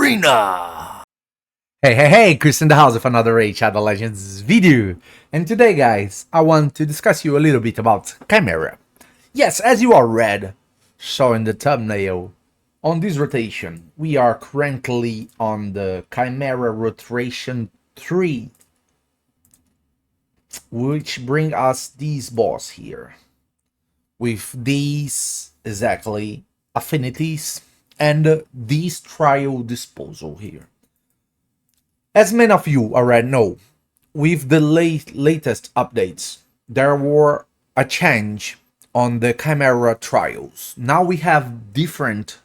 livearena! Hey, Chris in the house with another Raid Shadow Legends video. And today, guys, I want to discuss you a little bit about Chimera. Yes, as you are read, saw in the thumbnail, on this rotation, we are currently on the Chimera rotation 3, which bring us these boss here, with these exactly affinities and this trial disposal here. As many of you already know, with the latest updates, there were a change on the Chimera trials. Now we have different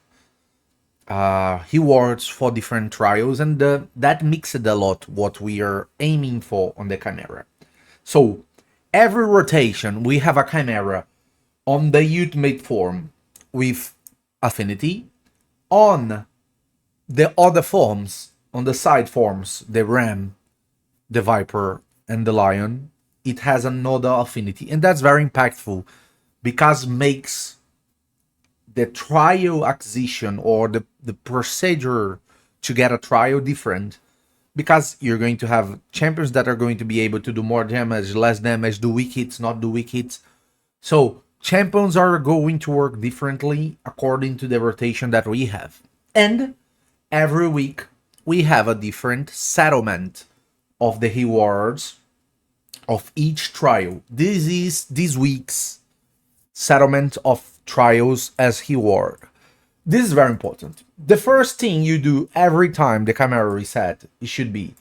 rewards for different trials, and that mixed a lot what we are aiming for on the Chimera. So every rotation we have a Chimera on the ultimate form with affinity. On the other forms, on the side forms, the ram, the viper, and the lion, it has another affinity, and that's very impactful because makes the trial acquisition or the procedure to get a trial different, because you're going to have champions that are going to be able to do more damage, less damage, do weak hits, not do weak hits. So champions are going to work differently according to the rotation that we have. And every week we have a different settlement of the rewards of each trial. This is this week's settlement of trials as reward. This is very important. The first thing you do every time the Chimera reset, it should be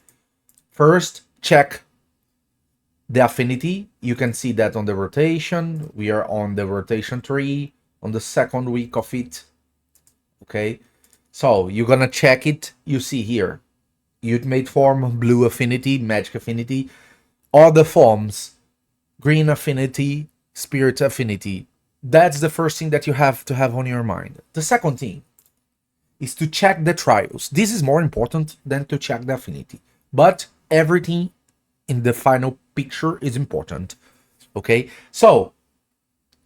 first check the affinity. You can see that on the rotation. We are on the rotation 3, on the second week of it. Okay, so you're gonna check it. You see here, ultimate form, blue affinity, magic affinity. Other forms, green affinity, spirit affinity. That's the first thing that you have to have on your mind. The second thing is to check the trials. This is more important than to check the affinity, but everything in the final picture is important. Okay, so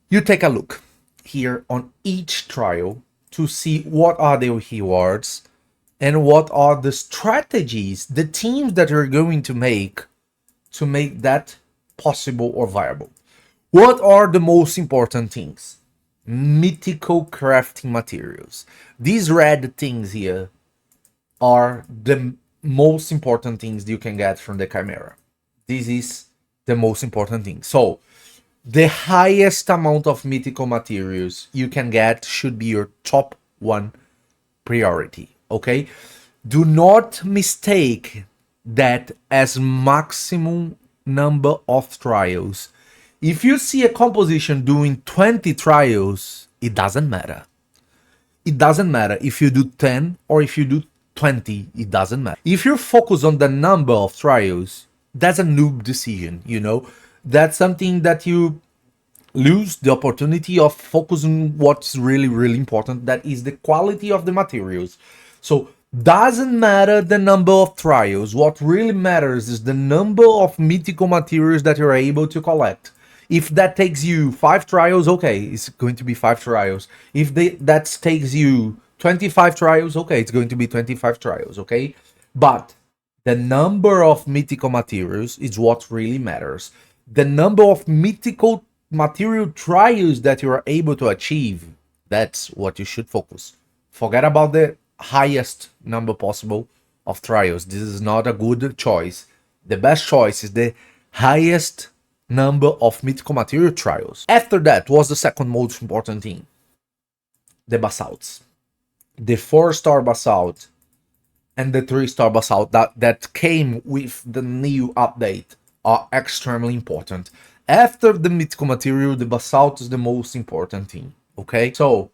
you take a look here on each trial to see what are the rewards and what are the strategies, the teams that are going to make that possible or viable. What are the most important things? Mythical crafting materials. These red things here are the most important things you can get from the Chimera. This is the most important thing. So the highest amount of mythical materials you can get should be your top one priority. Okay, do not mistake that as maximum number of trials. If you see a composition doing 20 trials, it doesn't matter. It doesn't matter if you do 10 or if you do 20, it doesn't matter. If you focus on the number of trials, that's a noob decision, you know. That's something that you lose the opportunity of focusing what's really important, that is the quality of the materials. So doesn't matter the number of trials. What really matters is the number of mythical materials that you're able to collect. If that takes you 5 trials, okay, it's going to be 5 trials. If that takes you 25 trials, okay, it's going to be 25 trials, okay? But the number of mythical materials is what really matters. The number of mythical material trials that you are able to achieve, that's what you should focus. Forget about the highest number possible of trials. This is not a good choice. The best choice is the highest number of mythical material trials. After that was the second most important thing, the basalts. The 4-star basalt and the 3-star basalt that came with the new update are extremely important. After the mythical material, the basalt is the most important thing. Okay, so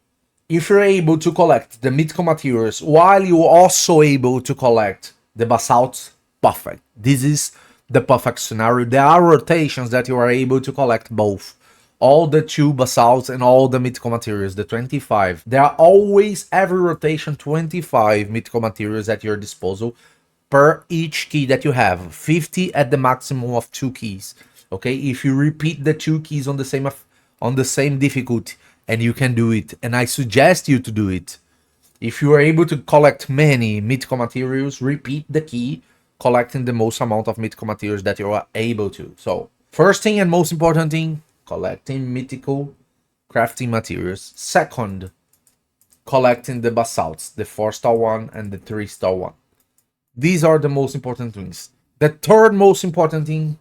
if you're able to collect the mythical materials while you're also able to collect the basalts, perfect. This is the perfect scenario. There are rotations that you are able to collect both, all the 2 basalts and all the mythical materials, the 25. There are always, every rotation, 25 mythical materials at your disposal per each key that you have. 50 at the maximum of 2 keys. Okay, if you repeat the 2 keys on the same difficulty, and you can do it, and I suggest you to do it, If you are able to collect many mythical materials, repeat the key, collecting the most amount of mythical materials that you are able to. So, first thing and most important thing, collecting mythical crafting materials. Second, collecting the basalts, the 4-star one and the 3-star one. These are the most important things. The third most important thing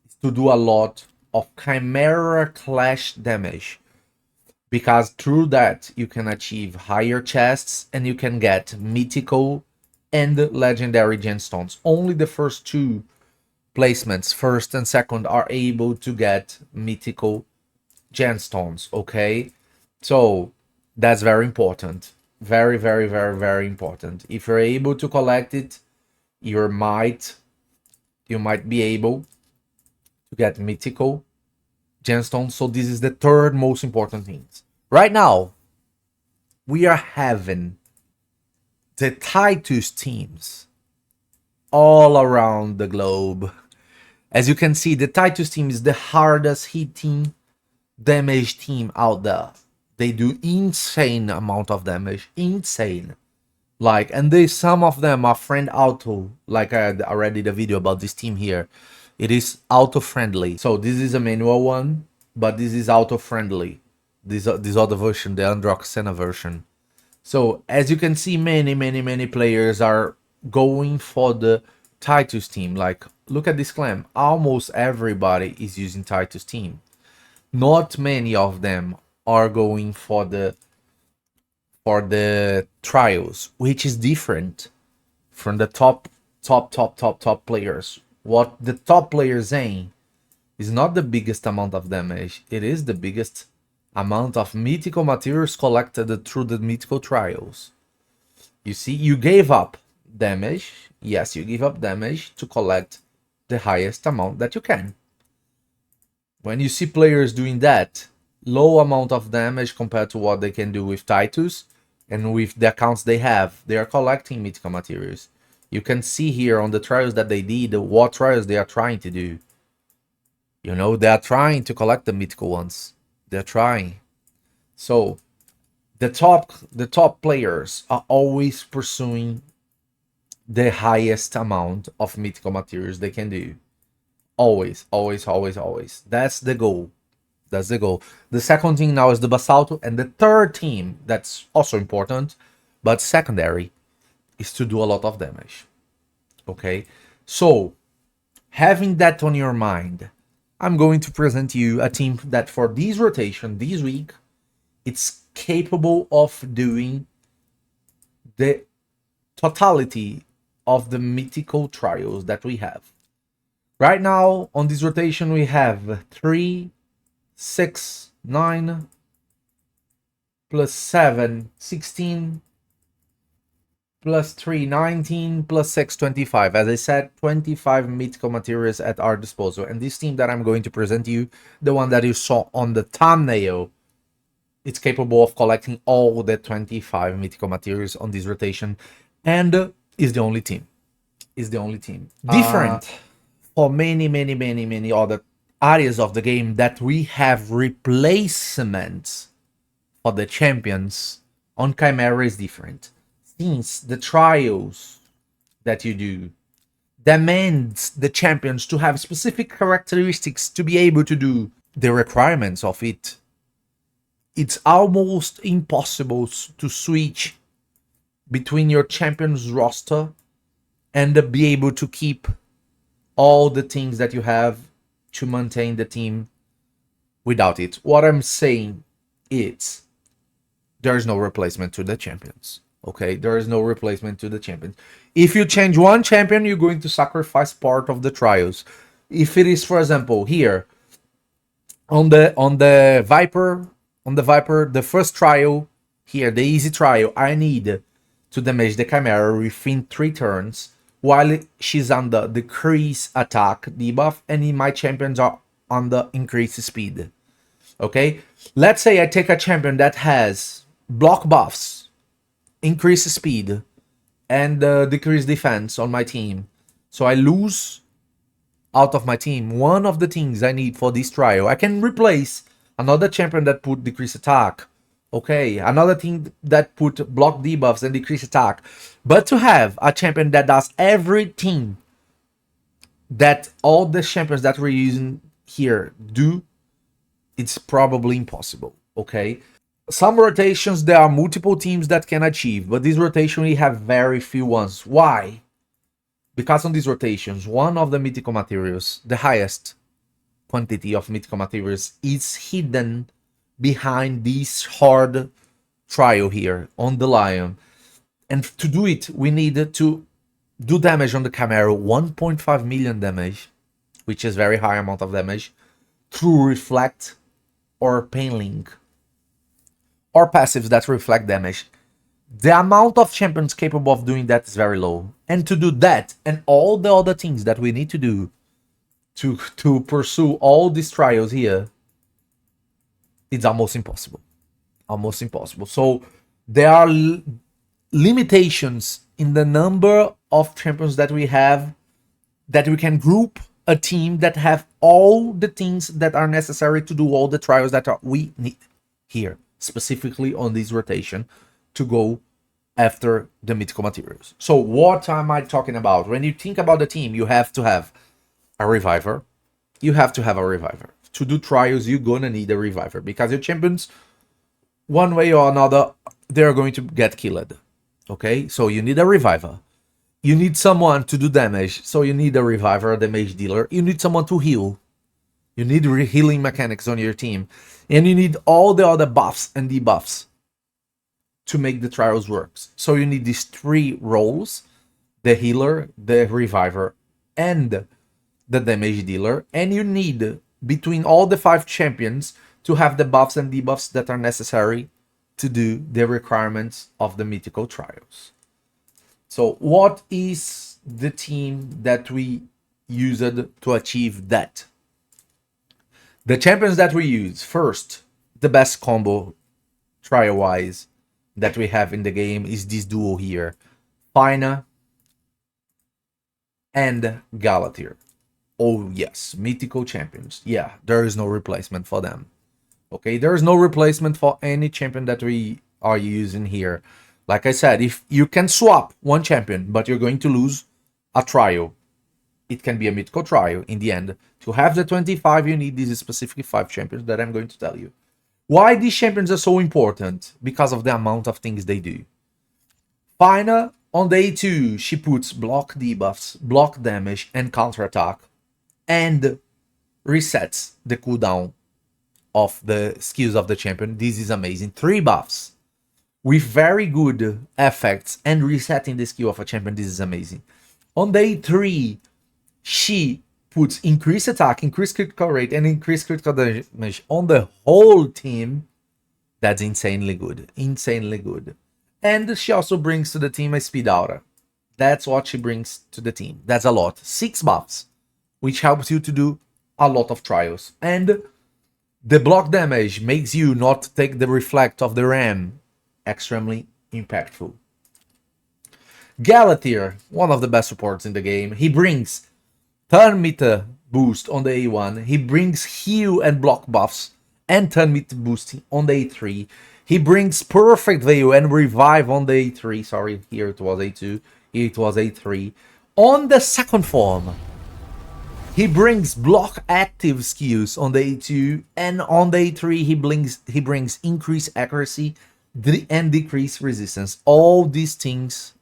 is to do a lot of Chimera clash damage, because through that you can achieve higher chests and you can get mythical and legendary gemstones. Only the first two placements, first and second, are able to get mythical gemstones. Okay, so that's very important. Very, very, very, very important. If you're able to collect it, you might be able to get mythical gemstones. So this is the third most important thing. Right now, we are having the Titus teams all around the globe. As you can see, the Titus team is the hardest hitting damage team out there. They do insane amount of damage, insane. Like, and some of them are friend auto, like I had already the video about this team here. It is auto friendly. So this is a manual one, but this is auto friendly. This other version, the Androxena version. So as you can see, many players are going for the Titus team. Like, look at this clan. Almost everybody is using Titus team. Not many of them are going for the trials, which is different from the top players. What the top players aim is not the biggest amount of damage, it is the biggest amount of mythical materials collected through the mythical trials. You see, you gave up damage. Yes, you give up damage to collect the highest amount that you can. When you see players doing that, low amount of damage compared to what they can do with Titus and with the accounts they have, they are collecting mythical materials. You can see here on the trials that they did what trials they are trying to do. You know, they are trying to collect the mythical ones. They're trying. So the top players are always pursuing the highest amount of mythical materials they can do. Always. That's the goal. That's the goal. The second thing now is the basalt, and the third team that's also important but secondary is to do a lot of damage. Okay, so having that on your mind, I'm going to present you a team that for this rotation this week, it's capable of doing the totality of the mythical trials that we have. Right now on this rotation we have 3, 6, 9 plus 7, 16 plus 3, 19 plus 6, 25. As I said, 25 mythical materials at our disposal. And this team that I'm going to present you, the one that you saw on the thumbnail, it's capable of collecting all the 25 mythical materials on this rotation, and is the only team. Different for many other areas of the game that we have replacements for the champions. On Chimera is different. Since the trials that you do demands the champions to have specific characteristics to be able to do the requirements of it, it's almost impossible to switch between your champions roster and be able to keep all the things that you have to maintain the team without it. What I'm saying is there's no replacement to the champions. Okay, there is no replacement to the champions. If you change one champion, you're going to sacrifice part of the trials. If it is, for example, here on the Viper, the first trial here, the easy trial, I need to damage the Chimera within 3 turns while she's under decrease attack debuff and my champions are under increase speed. Okay, let's say I take a champion that has block buffs, increase speed, and decrease defense on my team. So I lose out of my team one of the things I need for this trial. I can replace another champion that put decrease attack Okay, another thing that put block debuffs and decrease attack. But to have a champion that does everything that all the champions that we're using here do, it's probably impossible. Okay, some rotations there are multiple teams that can achieve, but this rotation we have very few ones. Why? Because on these rotations, one of the mythical materials, the highest quantity of mythical materials, is hidden behind this hard trial here on the lion. And to do it, we need to do damage on the Chimera, 1.5 million damage, which is very high amount of damage, through reflect or pain link, or passives that reflect damage. The amount of champions capable of doing that is very low. And to do that, and all the other things that we need to do to pursue all these trials here, it's almost impossible. Almost impossible. So there are limitations in the number of champions that we have, that we can group a team that have all the things that are necessary to do all the trials that we need here, specifically on this rotation, to go after the mythical materials. So what am I talking about? When you think about the team, you have to have a reviver. You have to have a reviver. To do trials, you're gonna need a reviver, because your champions, one way or another, they're going to get killed. Okay, so you need a reviver. You need someone to do damage, so you need a reviver, a damage dealer. You need someone to heal. You need healing mechanics on your team. And you need all the other buffs and debuffs to make the trials work. So you need these three roles: the healer, the reviver, and the damage dealer. And you need, between all the 5 champions, to have the buffs and debuffs that are necessary to do the requirements of the mythical trials. So what is the team that we used to achieve that? The champions that we use, first, the best combo trial-wise that we have in the game is this duo here, Fina and Galatier. Oh yes, mythical champions. Yeah, there is no replacement for them. Okay, there is no replacement for any champion that we are using here. Like I said, if you can swap one champion, but you're going to lose a trial, it can be a mythical trial in the end. To have the 25, you need these specific 5 champions that I'm going to tell you. Why these champions are so important? Because of the amount of things they do. Fina, on day 2, she puts block debuffs, block damage, and counterattack, and resets the cooldown of the skills of the champion. This is amazing. 3 buffs with very good effects and resetting the skill of a champion. This is amazing. On day 3, she puts increased attack, increased critical rate, and increased critical damage on the whole team. That's insanely good. Insanely good. And she also brings to the team a speed aura. That's what she brings to the team. That's a lot. 6 buffs, which helps you to do a lot of trials. And the block damage makes you not take the reflect of the ram. Extremely impactful. Galatier, one of the best supports in the game. He brings turn meter boost on the A1. He brings heal and block buffs and turn meter boost on the A3. He brings perfect veil and revive on the A3. Sorry, here it was A2. Here it was A3. On the second form, he brings block active skills on the A2, and on the A3 he brings increased accuracy and decreased resistance. All these things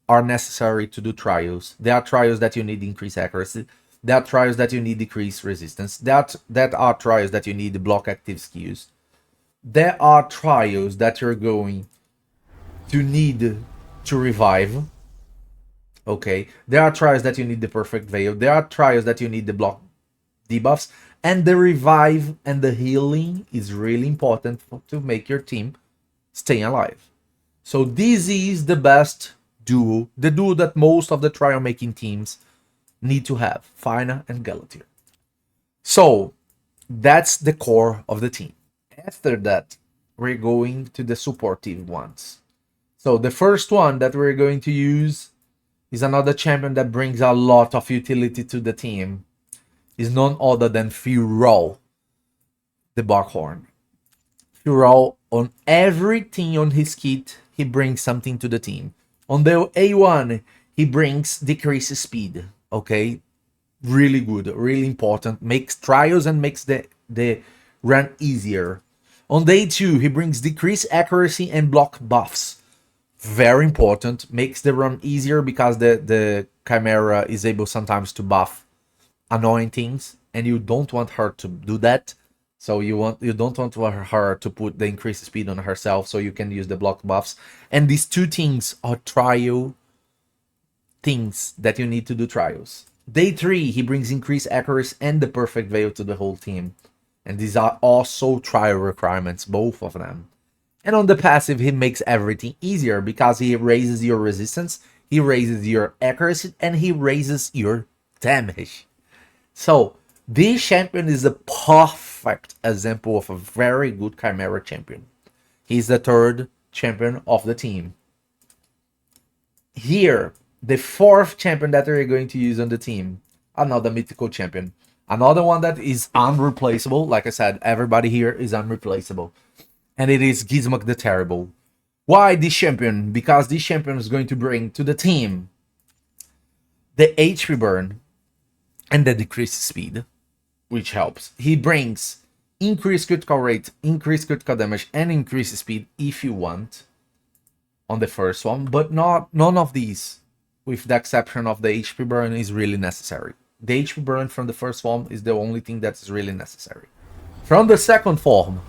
are necessary to do trials. There are trials that you need increased accuracy. There are trials that you need decreased resistance. That are trials that you need block active skills. There are trials that you're going to need to revive. Okay, there are trials that you need the perfect veil. There are trials that you need the block debuffs, and the revive and the healing is really important to make your team stay alive. So this is the best duo, the duo that most of the trial making teams need to have, Fina and Galatier. So that's the core of the team. After that, we're going to the supportive ones. So the first one that we're going to use is another champion that brings a lot of utility to the team. Is none other than Firrol the Barkhorn. Firrol, on everything on his kit, he brings something to the team. On the A1, he brings decreased speed. Okay, really good, really important. Makes trials and makes the run easier. On day 2, he brings decreased accuracy and block buffs. Very important. Makes the run easier because the Chimera is able sometimes to buff annoying things, and you don't want her to do that. So you don't want her to put the increased speed on herself, so you can use the block buffs. And these two things are trial things that you need to do trials. Day 3, he brings increased accuracy and the perfect veil to the whole team. And these are also trial requirements, both of them. And on the passive, he makes everything easier because he raises your resistance, he raises your accuracy, and he raises your damage. So this champion is a perfect example of a very good Chimera champion. He's the 3rd champion of the team. Here, the 4th champion that we're going to use on the team, another mythical champion. Another one that is unreplaceable. Like I said, everybody here is unreplaceable. And it is Gizmak the Terrible. Why this champion? Because this champion is going to bring to the team the HP burn and the decreased speed, which helps. He brings increased critical rate, increased critical damage, and increased speed if you want on the first one, but none of these, with the exception of the HP burn, is really necessary. The HP burn from the first form is the only thing that is really necessary. From the second form,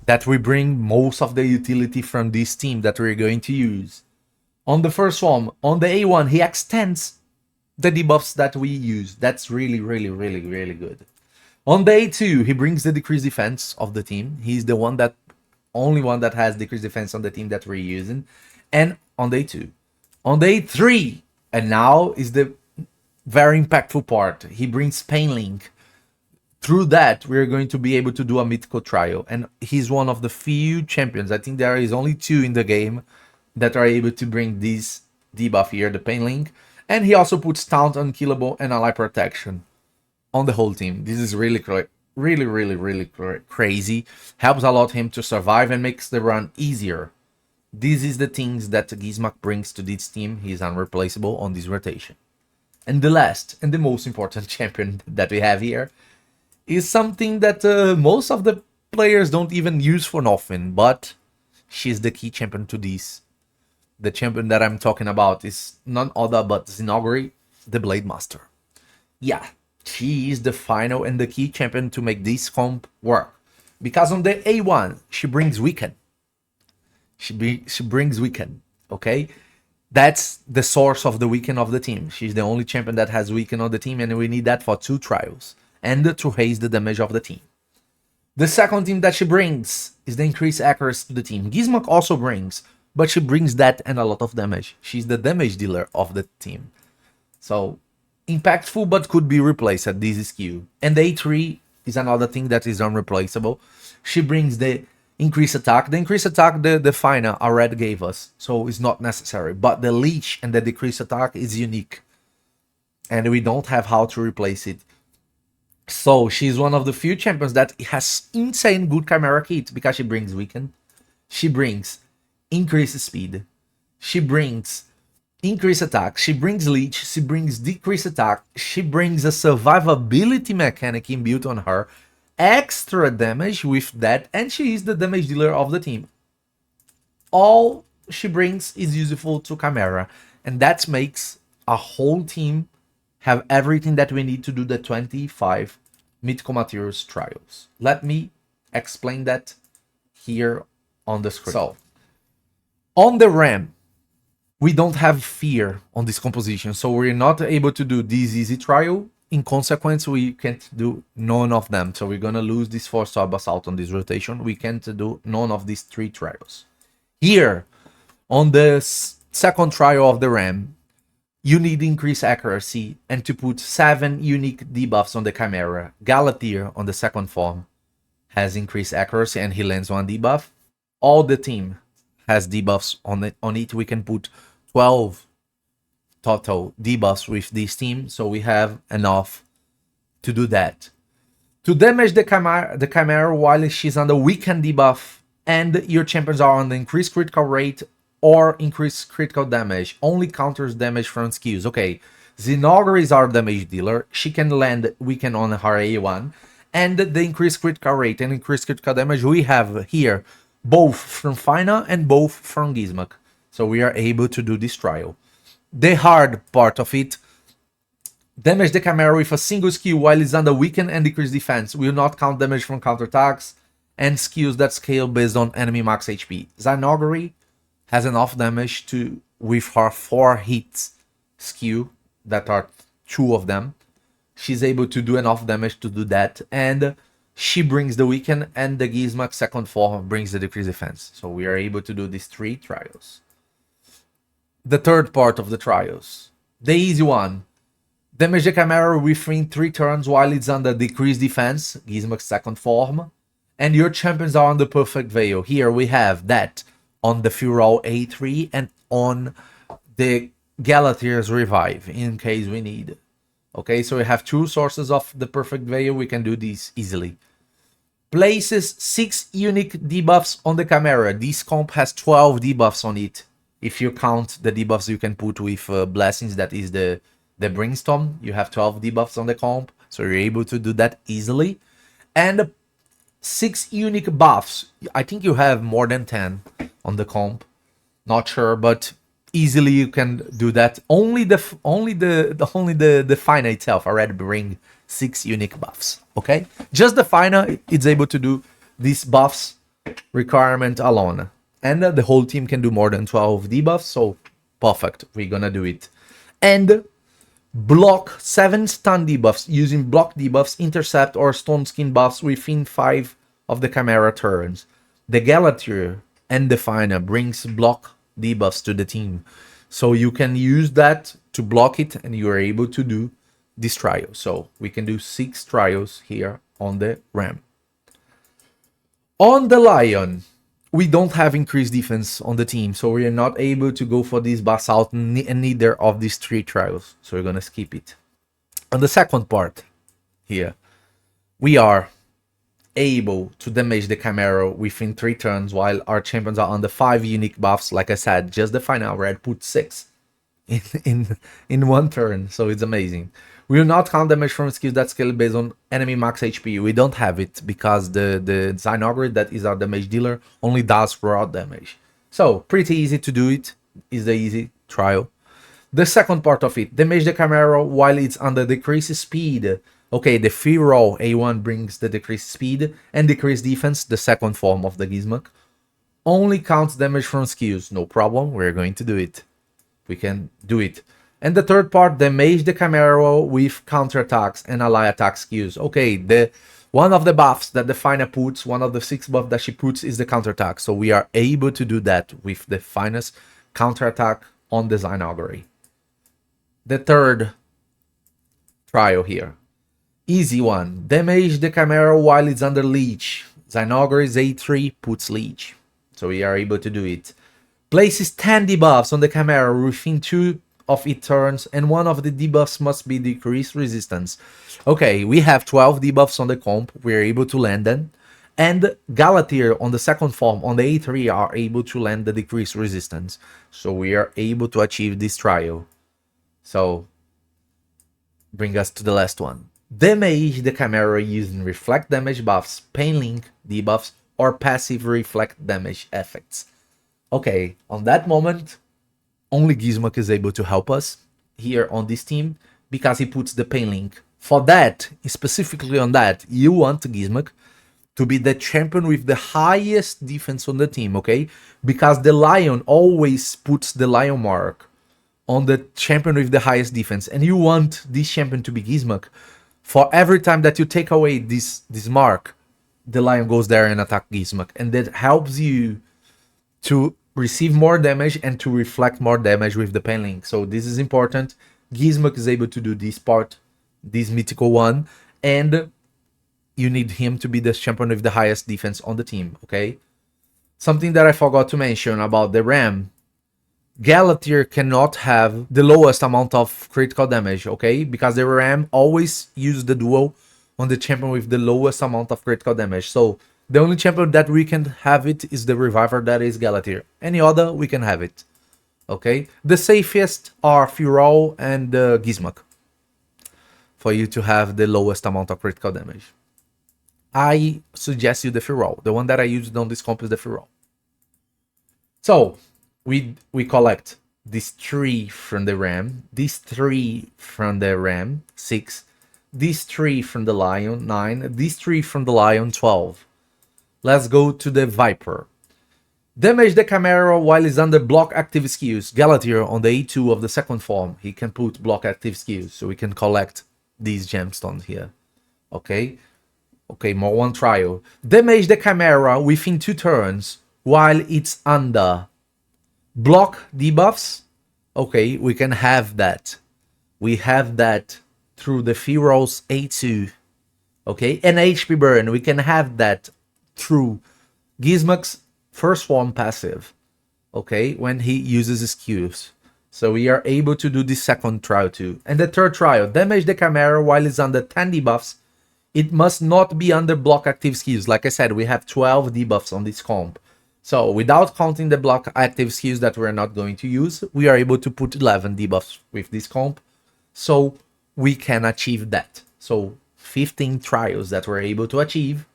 that we bring most of the utility from this team that we're going to use. On the first form, on the A1, he extends the debuffs that we use. That's really good. On day 2, he brings the decreased defense of the team. He's the only one that has decreased defense on the team that we're using. And on day 2. On day 3, and now is the very impactful part, he brings Pain Link. Through that, we're going to be able to do a mythical trial. And he's one of the few champions, I think there is only 2 in the game, that are able to bring this debuff here, the Pain Link. And he also puts Taunt, Unkillable, and Ally Protection on the whole team. This is really crazy. Helps a lot him to survive and makes the run easier. This is the things that Gizmak brings to this team. He's unreplaceable on this rotation. And the last and the most important champion that we have here is something that most of the players don't even use for nothing, but she's the key champion to this. The champion that I'm talking about is none other but Zinogre, the Blade Master. Yeah, she is the final and the key champion to make this comp work. Because on the A1, she brings Weaken. She brings Weaken, okay? That's the source of the Weaken of the team. She's the only champion that has Weaken on the team, and we need that for 2 trials. And to raise the damage of the team. The second thing that she brings is the increased accuracy to the team. Gizmak also brings, but she brings that and a lot of damage. She's the damage dealer of the team. So, impactful, but could be replaced at this skill. And the A3 is another thing that is unreplaceable. She brings the increased attack. The increased attack the Fina already gave us, so it's not necessary. But the leech and the decreased attack is unique. And we don't have how to replace it. So she's one of the few champions that has insane good Chimera kit because she brings Weaken. She brings increased speed. She brings increased attack. She brings leech. She brings decreased attack. She brings a survivability mechanic inbuilt on her. Extra damage with that. And she is the damage dealer of the team. All she brings is useful to Chimera. And that makes a whole team have everything that we need to do the 25 mythical materials trials. Let me explain that here on the screen. So, on the RAM, we don't have fear on this composition, so we're not able to do this easy trial. In consequence, we can't do none of them. So we're gonna lose this 4-star basalt on this rotation. We can't do none of these 3 trials. Here, on the second trial of the RAM, you need increased accuracy and to put 7 unique debuffs on the Chimera. Galatier on the second form has increased accuracy and he lands 1 debuff. All the team has debuffs on it. We can put 12 total debuffs with this team, so we have enough to do that. To damage the Chimera while she's on the weaken debuff and your champions are on the increased critical rate or increased critical damage, only counters damage from skills. Okay, Zinogre is our damage dealer. She can land weaken on her A1, and the increased critical rate and increased critical damage we have here, both from Fina and both from Gizmak. So we are able to do this trial. The hard part of it, damage the Chimera with a single skill while it's under weaken and decreased defense. Will not count damage from counterattacks and skills that scale based on enemy max HP. Zinogre has enough damage to with her 4 hits skill, that are 2 of them. She's able to do enough damage to do that, and she brings the weaken, and the Gizmak second form brings the decreased defense. So we are able to do these 3 trials. The third part of the trials, the easy one. Damage the Chimera within 3 turns while it's under decreased defense, Gizmak's second form, and your champions are on the perfect veil. Here we have that on the Firrol A3 and on the Galatier's revive in case we need. Okay, so we have 2 sources of the perfect veil. We can do this easily. Places 6 unique debuffs on the Chimera. This comp has 12 debuffs on it. If you count the debuffs you can put with blessings, that is the Brimstone, you have 12 debuffs on the comp, so you're able to do that easily. And 6 unique buffs. I think you have more than 10 on the comp. Not sure, but easily you can do that. Only the Fina itself already bring 6 unique buffs. Okay, just the Fina is able to do these buffs requirement alone, and the whole team can do more than 12 debuffs. So perfect, we're gonna do it. And block 7 stun debuffs using block debuffs, intercept, or stone skin buffs within 5 of the Chimera turns. The Galatier and the Fina brings block debuffs to the team, so you can use that to block it, and you are able to do this trial. So we can do 6 trials here on the Ram. On the Lion, we don't have increased defense on the team, so we are not able to go for this basalt in neither of these 3 trials, so we're gonna skip it. On the second part here, we are able to damage the Chimera within 3 turns while our champions are on the 5 unique buffs. Like I said, just the final red put 6 in 1 turn, so it's amazing. We will not count damage from skills that scale based on enemy max HP. We don't have it because the Zinogre, that is our damage dealer, only does raw damage. So pretty easy to do it, is the easy trial. The second part of it, damage the Chimera while it's under decreased speed. Okay, the Firrol A1 brings the decreased speed and decreased defense, the second form of the Gizmak. Only counts damage from skills, no problem, we're going to do it. We can do it. And the third part, damage the Chimera with counterattacks and ally attack skills. Okay, one of the buffs that the Fina puts, one of the 6 buffs that she puts is the counterattack. So we are able to do that with the Fina's counterattack on the Zinogre. The third trial here. Easy one. Damage the Chimera while it's under leech. Zinogre's A3 puts leech. So we are able to do it. Places 10 debuffs on the Chimera within 2 of its turns, and one of the debuffs must be decreased resistance. Okay, we have 12 debuffs on the comp, we are able to land them, and Galatier on the second form on the A3 are able to land the decreased resistance, so we are able to achieve this trial. So bring us to the last one. Damage the Chimera using reflect damage buffs, pain link debuffs, or passive reflect damage effects. Okay, on that moment only Gizmak is able to help us here on this team because he puts the pain link. For that, specifically on that, you want Gizmak to be the champion with the highest defense on the team, okay? Because the Lion always puts the Lion mark on the champion with the highest defense, and you want this champion to be Gizmak. For every time that you take away this mark, the Lion goes there and attack Gizmak, and that helps you to receive more damage and to reflect more damage with the pain link. So this is important. Gizmak is able to do this part, this mythical one, and you need him to be the champion with the highest defense on the team, okay? Something that I forgot to mention about the Ram, Galatier cannot have the lowest amount of critical damage, okay? Because the Ram always uses the duel on the champion with the lowest amount of critical damage. So the only champion that we can have it is the Reviver, that is Galatier. Any other, we can have it. Okay? The safest are Firrol and Gizmak, for you to have the lowest amount of critical damage. I suggest you the Firrol. The one that I used on this comp is the Firrol. So we collect these 3 from the ram, these 3 from the ram, 6, these 3 from the lion, 9, these 3 from the lion, 12. Let's go to the Viper. Damage the Chimera while it's under block active skills. Galatier on the A2 of the second form, he can put block active skills, so we can collect these gemstones here. Okay? Okay, more one trial. Damage the Chimera within 2 turns while it's under block debuffs. Okay, we can have that. We have that through the Firrol's A2. Okay, and HP burn, we can have that through Gizmak's first form passive. Okay, when he uses skills. So we are able to do the second trial too. And the third trial, damage the Chimera while it's under 10 debuffs. It must not be under block active skills. Like I said, we have 12 debuffs on this comp. So without counting the block active skills that we're not going to use, we are able to put 11 debuffs with this comp. So we can achieve that. So 15 trials that we're able to achieve.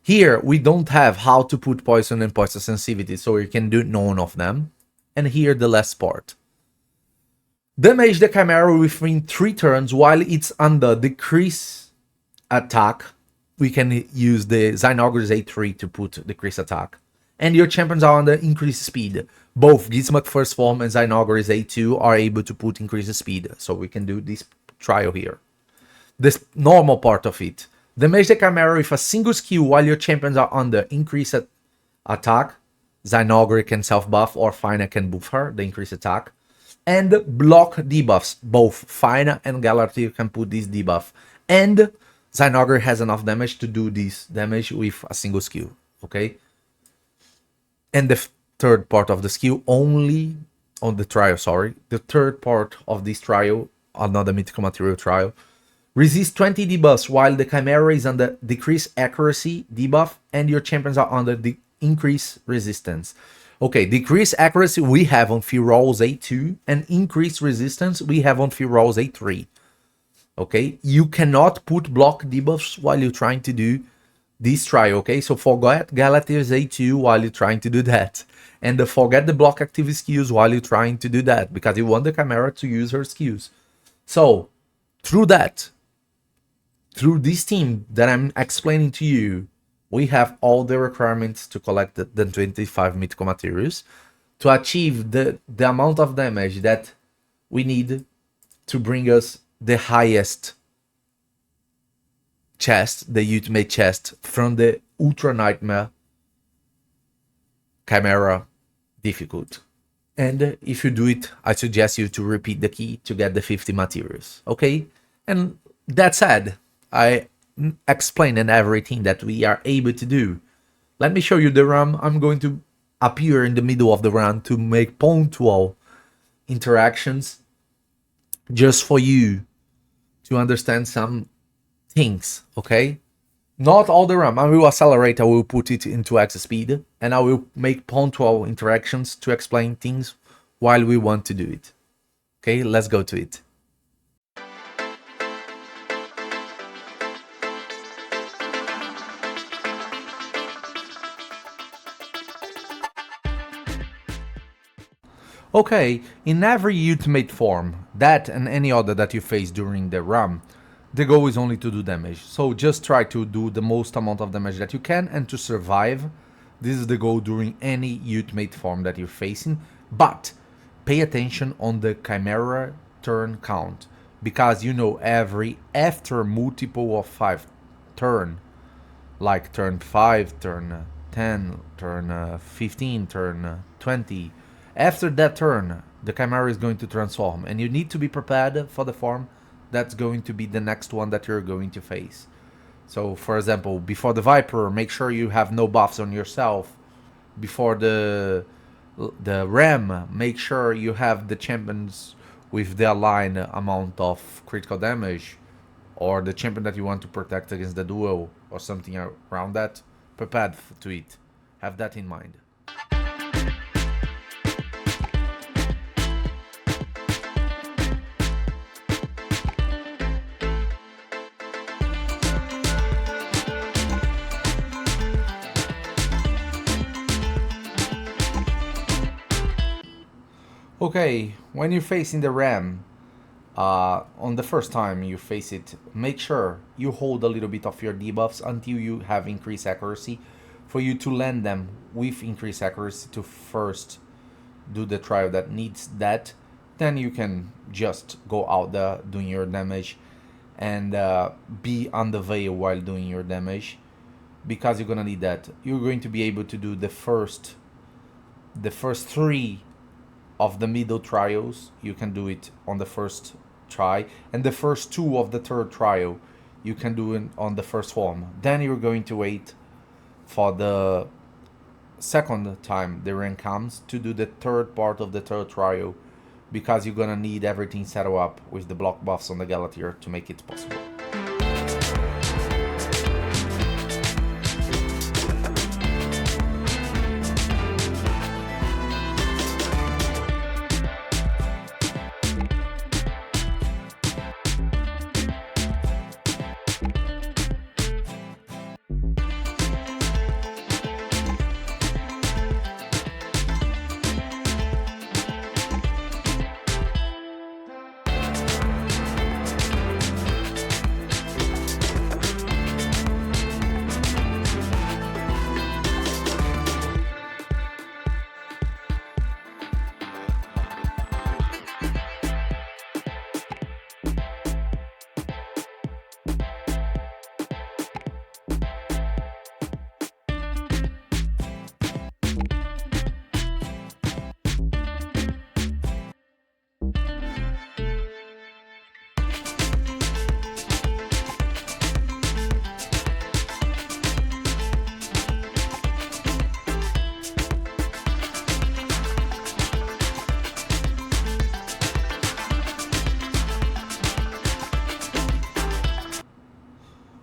Here, we don't have how to put poison and poison sensitivity, so we can do none of them. And here, the last part. Damage the Chimera within 3 turns while it's under decrease attack. We can use the Zinogre's A3 to put decrease attack. And your champions are under increased speed. Both Gizmak first form and Zinogre's A2 are able to put increased speed. So we can do this trial here. This normal part of it. Damage the Chimera with a single skill while your champions are under increased attack. Zinogre can self-buff or Fina can buff her, the increased attack. And block debuffs. Both Fina and Galatier can put this debuff. And Zinogre has enough damage to do this damage with a single skill. Okay? And the third part of the skill only on the trial, sorry. The third part of this trial, another mythical material trial. Resist 20 debuffs while the Chimera is under decreased accuracy debuff and your champions are under the increased resistance. Okay, decreased accuracy we have on Firrol's A2 and increased resistance we have on Firrol's A3. Okay, you cannot put block debuffs while you're trying to do this trial, okay? So forget Galatier's A2 while you're trying to do that. And forget the block active skills while you're trying to do that, because you want the Chimera to use her skills. So, through that, through this team that I'm explaining to you, we have all the requirements to collect the 25 mythical materials to achieve the amount of damage that we need to bring us the highest chest, the ultimate chest from the Ultra Nightmare Chimera difficult. And if you do it, I suggest you to repeat the key to get the 50 materials, okay? And that said, I explained everything that we are able to do. Let me show you the run. I'm going to appear in the middle of the run to make punctual interactions just for you to understand some things, okay? Not all the run. I will accelerate, I will put it into X speed, and I will make punctual interactions to explain things while we want to do it. Okay, let's go to it. Okay, in every ultimate form, that and any other that you face during the run, the goal is only to do damage. So just try to do the most amount of damage that you can and to survive. This is the goal during any ultimate form that you're facing. But pay attention on the Chimera turn count, because you know after multiple of 5 turn, like turn 5, turn 10, turn 15, turn 20, after that turn, the Chimera is going to transform, and you need to be prepared for the form that's going to be the next one that you're going to face. So, for example, before the Viper, make sure you have no buffs on yourself. Before the Ram, make sure you have the champions with the aligned amount of critical damage. or the champion that you want to protect against the duo or something around that, prepared to it. Have that in mind. Okay, when you're facing the ram, on the first time you face it, make sure you hold a little bit of your debuffs until you have increased accuracy for you to land them with increased accuracy to first do the trial that needs that. Then you can just go out there doing your damage and be on the veil while doing your damage, because you're gonna need that. You're going to be able to do the first three of the middle trials. You can do it on the first try, and the first two of the third trial you can do it on the first form. Then you're going to wait for the second time the rank comes to do the third part of the third trial, because you're gonna need everything set up with the block buffs on the Galatier to make it possible.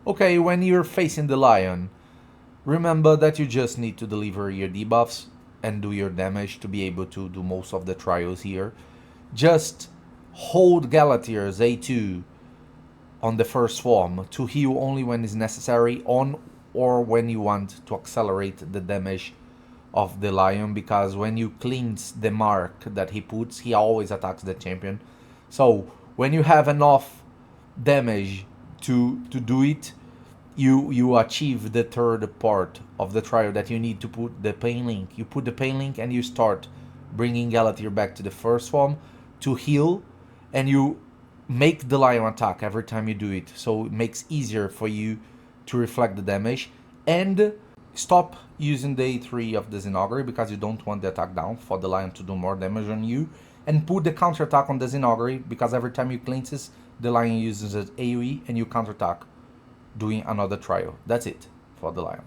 Okay, when you're facing the lion, remember that you just need to deliver your debuffs and do your damage to be able to do most of the trials here. Just hold Galatier's A2 on the first form to heal only when is necessary, on or when you want to accelerate the damage of the lion, because when you cleanse the mark that he puts, he always attacks the champion. So when you have enough damage to do it, you achieve the third part of the trial that you need to put the pain link. You put the pain link and you start bringing Galatier back to the first form to heal, and you make the lion attack every time you do it, so it makes easier for you to reflect the damage. And stop using the A3 of the Zinogre, because you don't want the attack down for the lion to do more damage on you, and put the counter attack on the Zinogre, because every time you cleanses, the lion uses an AoE and you counter attack doing another trial. That's it for the lion.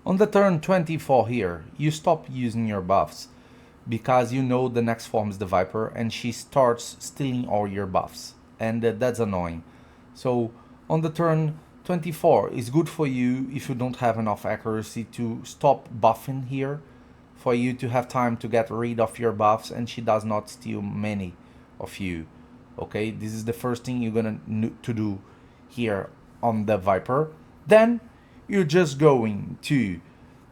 On the turn 24 here, you stop using your buffs, because you know the next form is the Viper and she starts stealing all your buffs, and that's annoying. So on the turn 24, it's good for you if you don't have enough accuracy to stop buffing here, for you to have time to get rid of your buffs and she does not steal many of you. Okay, this is the first thing you're gonna to do here on the Viper. Then you're just going to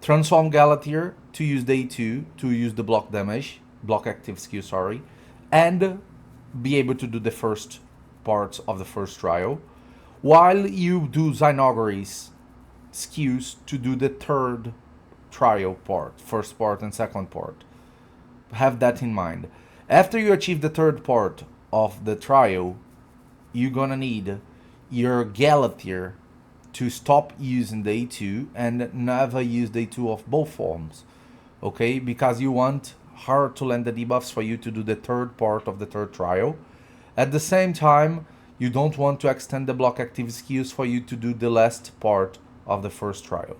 transform Galatier to use day 2 to use the block damage, block active skill, sorry, and be able to do the first part of the first trial, while you do Zinogre's skills to do the third trial part, first part and second part. Have that in mind. After you achieve the third part of the trial, you're gonna need your Galatier to stop using day 2 and never use day 2 of both forms. Okay, because you want her to land the debuffs for you to do the third part of the third trial. At the same time, you don't want to extend the block active skills for you to do the last part of the first trial.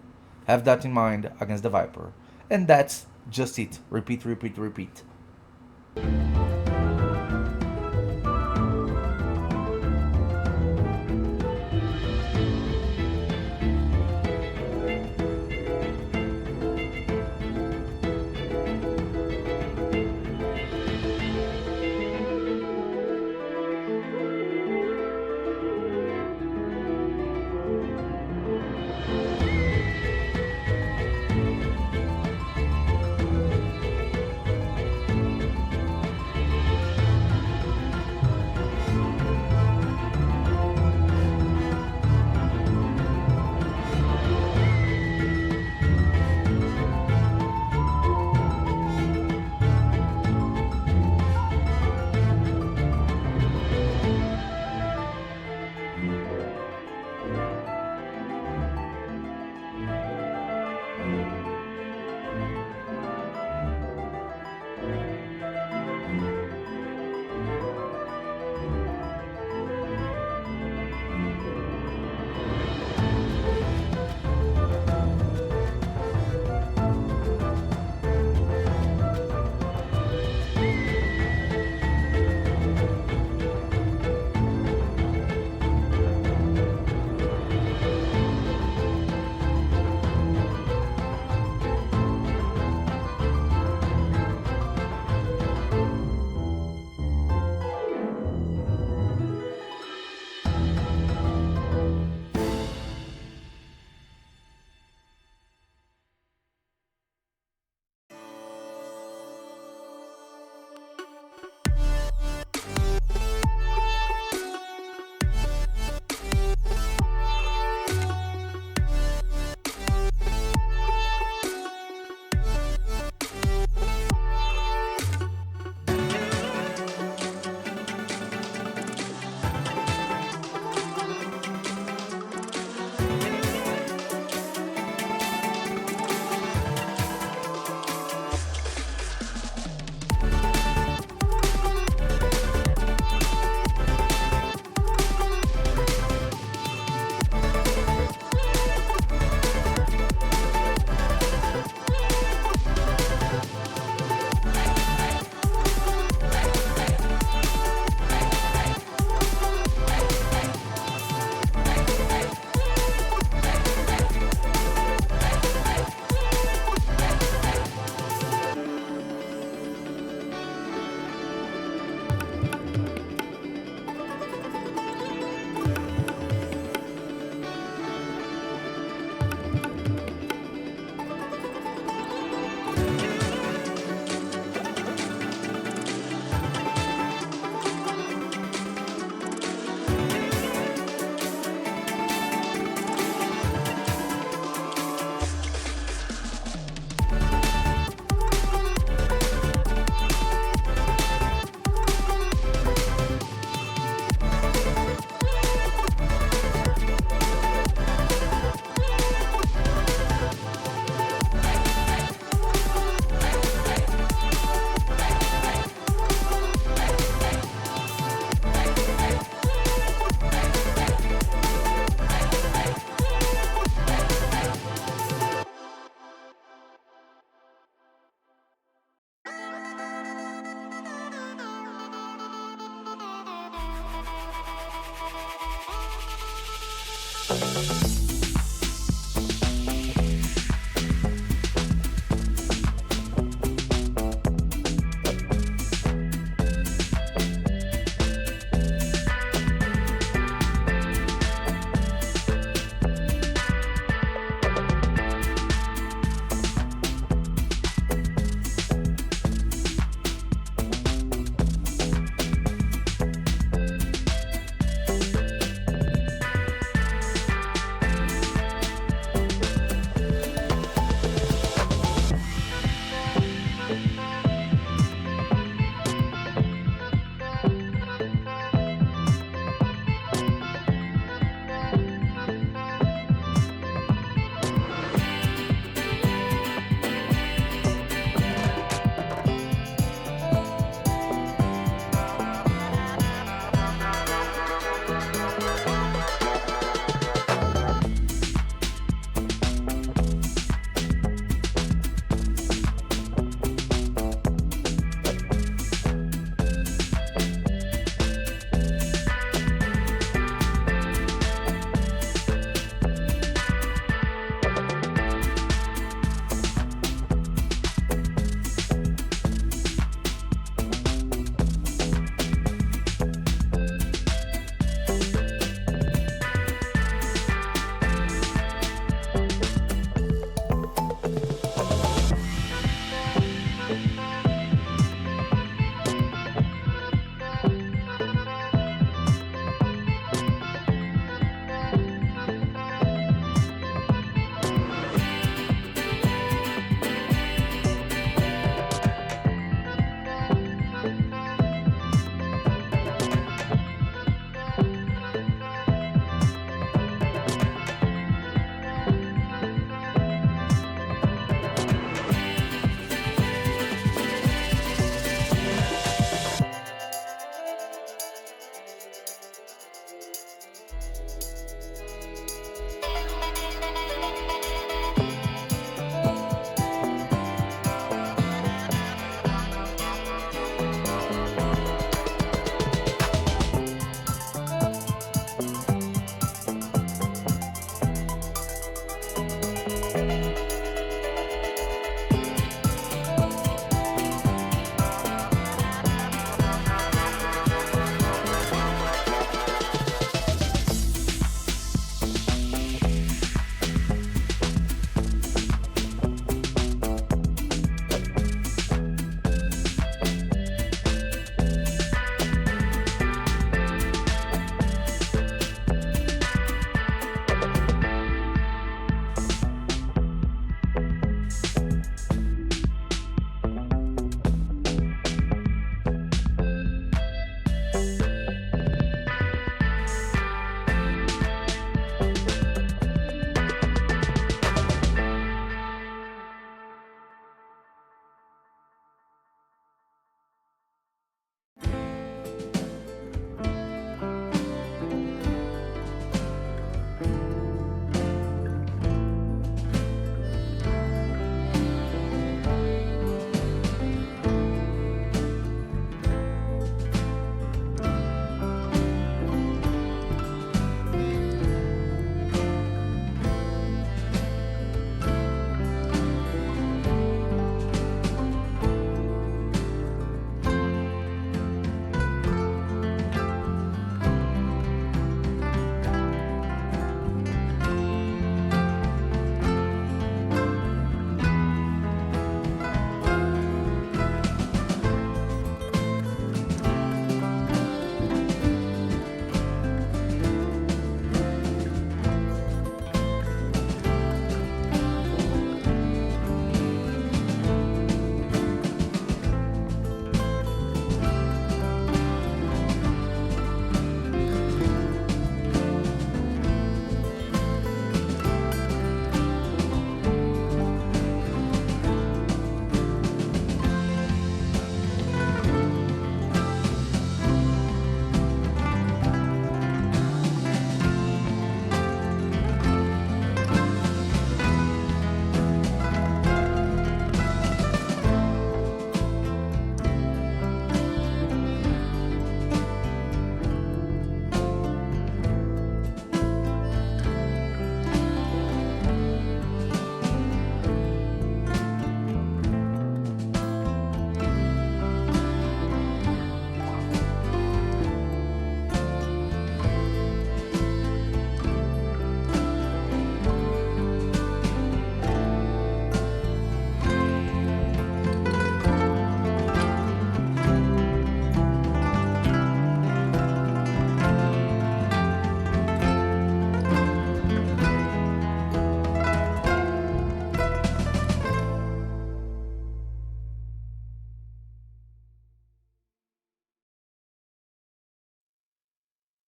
Have that in mind against the Viper. And that's just it. Repeat, repeat, repeat.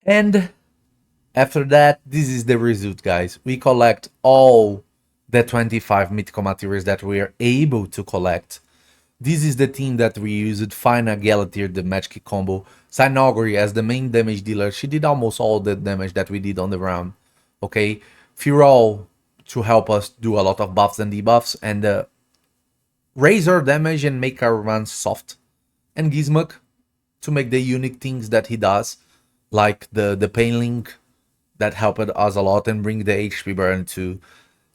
And after that, this is the result, guys. We collect all the 25 mythical materials that we are able to collect. This is the team that we used. Fina and Galatier, the magic combo. Zinogre as the main damage dealer. She did almost all the damage that we did on the round. Okay. Firrol to help us do a lot of buffs and debuffs. And raise our damage and make our runs soft. And Gizmak to make the unique things that he does. Like the pain link that helped us a lot and bring the HP burn too.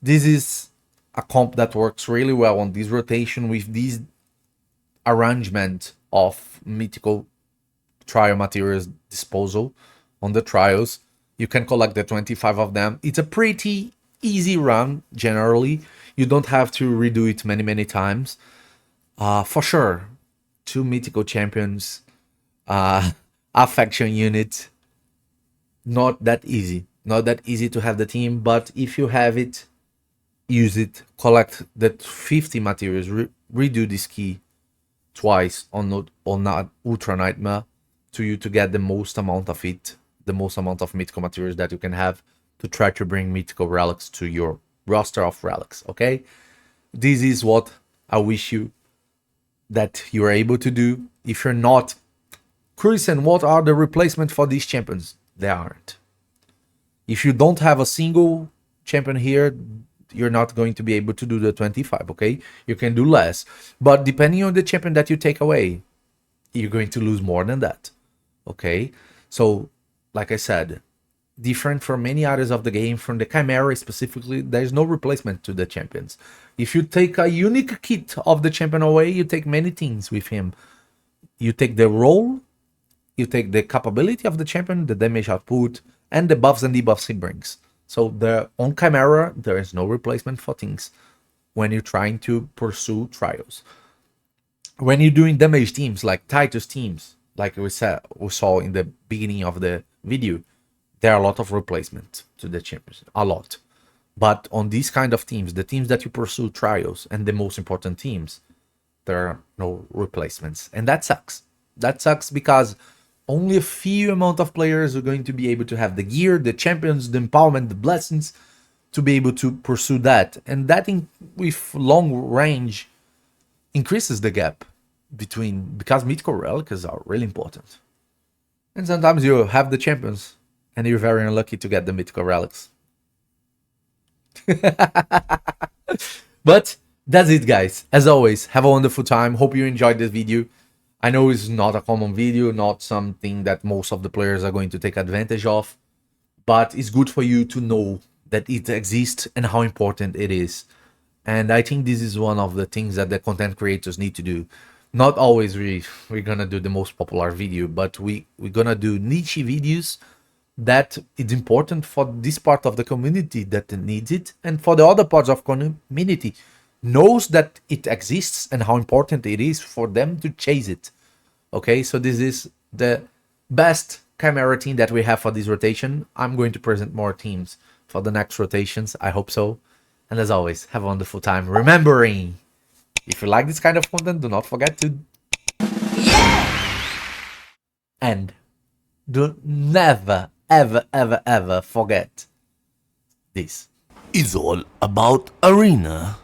This is a comp that works really well on this rotation with this arrangement of mythical trial materials disposal on the trials. You can collect the 25 of them. It's a pretty easy run generally. You don't have to redo it many times. For sure, 2 mythical champions, a faction unit, not that easy. Not that easy to have the team, but if you have it, use it. Collect the 50 materials, redo this key twice on Ultra Nightmare to you to get the most amount of it, the most amount of mythical materials that you can have to try to bring mythical relics to your roster of relics, okay? This is what I wish you that you're able to do. If you're not, Christian, what are the replacements for these champions? They aren't. If you don't have a single champion here, you're not going to be able to do the 25, okay? You can do less. But depending on the champion that you take away, you're going to lose more than that, okay? So, like I said, different from many others of the game, from the Chimera specifically, there's no replacement to the champions. If you take a unique kit of the champion away, you take many things with him. You take the role, you take the capability of the champion, the damage output, and the buffs and debuffs he brings. So on Chimera, there is no replacement for things when you're trying to pursue trials. When you're doing damage teams, like Titus teams, like we saw in the beginning of the video, there are a lot of replacements to the champions, a lot. But on these kind of teams, the teams that you pursue trials, and the most important teams, there are no replacements. And that sucks. That sucks because only a few amount of players are going to be able to have the gear, the champions, the empowerment, the blessings to be able to pursue that. And that with long range increases the gap between, because mythical relics are really important. And sometimes you have the champions and you're very unlucky to get the mythical relics. But that's it, guys. As always, have a wonderful time. Hope you enjoyed this video. I know it's not a common video, not something that most of the players are going to take advantage of, but it's good for you to know that it exists and how important it is. And I think this is one of the things that the content creators need to do. Not always we're gonna do the most popular video, but we're gonna do niche videos that it's important for this part of the community that needs it, and for the other parts of community knows that it exists and how important it is for them to chase it. Okay, so this is the best Chimera team that we have for this rotation. I'm going to present more teams for the next rotations. I hope so. And as always, have a wonderful time. Remembering, if you like this kind of content, do not forget to... Yeah! And do never, ever forget this. It's all about arena.